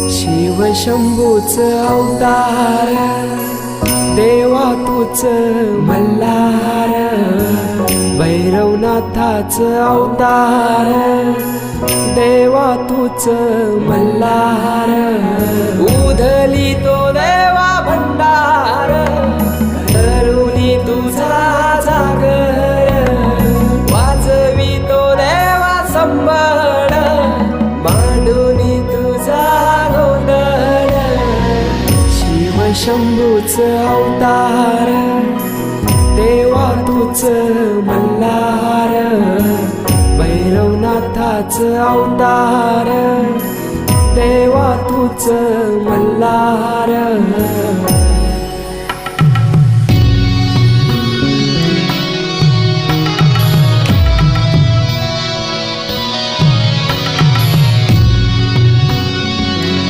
शिव शंभूच अवतार, देवा तूच मल्हार, भैरवनाथाच अवतार, देवा तूच मल्हार, उधली तो देवा भंडार, करुणी तुझा जागर, वाजवी तो देवा संबळ, मांडुनी तुझा गोंधळ, शिव शंभूच अवतार, देवा तूच मल्हार, भैरवनाथाच अवतार, देवा तूच मल्हार.